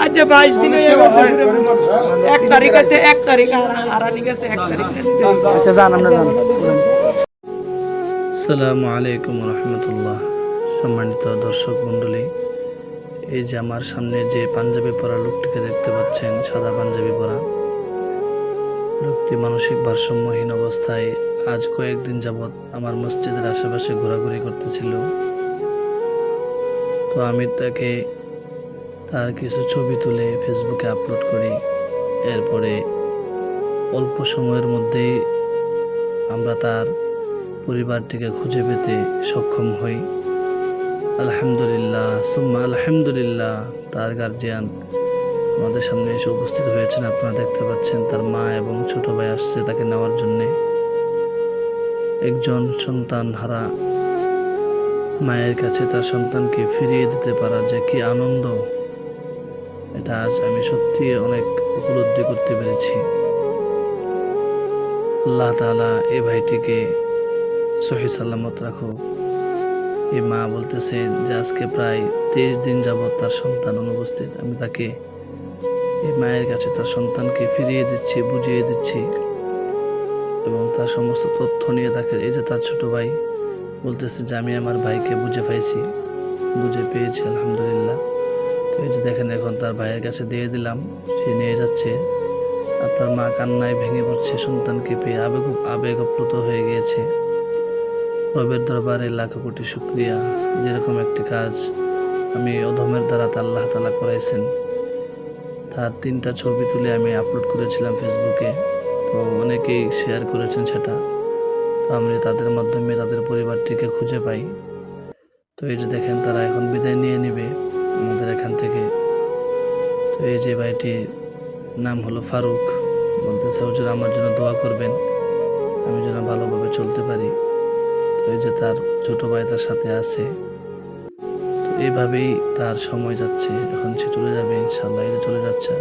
আচ্ছা 22 দিন হয়ে গেল 1 তারিখ আছে 1 তারিখ হারানি গেছে 1 তারিখ আচ্ছা যান আমরা যান আসসালামু আলাইকুম রহমতুল্লাহ। সম্মানিত দর্শক মণ্ডলী, এই যে আমার সামনে যে পাঞ্জাবি পরা লোকটিকে দেখতে পাচ্ছেন, সাদা পাঞ্জাবি পরা লোকটি মানসিক ভারসাম্যহীন অবস্থায় আজ কয়েকদিন যাবৎ আমার মসজিদের আশেপাশে ঘোরাঘুরি করতেছিল। তো আমি তার কিছু ছবি তুলে ফেসবুকে আপলোড করি। এরপরে অল্প সময়ের মধ্যেই আমরা তার পরিবারটিকে খুঁজে পেতে সক্ষম হই। আলহামদুলিল্লাহ সুম্মা আলহামদুলিল্লাহ। তার গার্জিয়ান আমাদের সামনে এসে উপস্থিত হয়েছেন, আপনারা দেখতে পাচ্ছেন। তার মা এবং ছোট ভাই আসছে তাকে নেওয়ার জন্যে। একজন সন্তান হারা মায়ের কাছে তার সন্তানকে ফিরিয়ে দিতে পারার যে কি আনন্দ, এটা আজ আমি সত্যি অনেক উপলব্ধি করতে পেরেছি। আল্লাহ তাআলা এই ভাইটিকে সহি সালামত রাখুক। এই মা বলতেছেন যে আজকে প্রায় 23 দিন যাবৎ তার সন্তান অনুপস্থিত। আমি তাকে এই মায়ের কাছে তার সন্তানকে ফিরিয়ে দিচ্ছি, বুঝিয়ে দিচ্ছি এবং তার সমস্ত তথ্য নিয়ে তাকে, এই যে তার ছোট ভাই বলতেছে যে আমি আমার ভাইকে বুঝে পেয়েছি আলহামদুলিল্লাহ। তো এই যে দেখেন, এখন তার ভাইয়ের কাছে দিয়ে দিলাম, সে নিয়ে যাচ্ছে। আর তার মা কান্নায় ভেঙে পড়ছে, সন্তানকে পেয়ে আবেগপ্লুত হয়ে গিয়েছে। রবের দরবারে লাখো কোটি শুকরিয়া, যেরকম একটি কাজ আমি অধমের দ্বারা আল্লাহ তাআলা করাইছেন। তার 3টা ছবি তুলে আমি আপলোড করেছিলাম ফেসবুকে, তো অনেকেই শেয়ার করেছেন সেটা। তো আমি তাদের মাধ্যমে তাদের পরিবারটিকে খুঁজে পাই। তো এই যে দেখেন, তারা এখন বিদায় নিয়ে নেবে আমাদের এখান থেকে। তো এই যে ভাইটির নাম হলো ফারুক, বলতেছে হুজুর আমার জন্য দোয়া করবেন, আমি যেন ভালোভাবে চলতে পারি। তো এই যে তার ছোট ভাই তার সাথে আছে। তো এইভাবেই তার সময় যাচ্ছে, এখন সে চলে যাবে ইনশাআল্লাহ, চলে যাচ্ছে।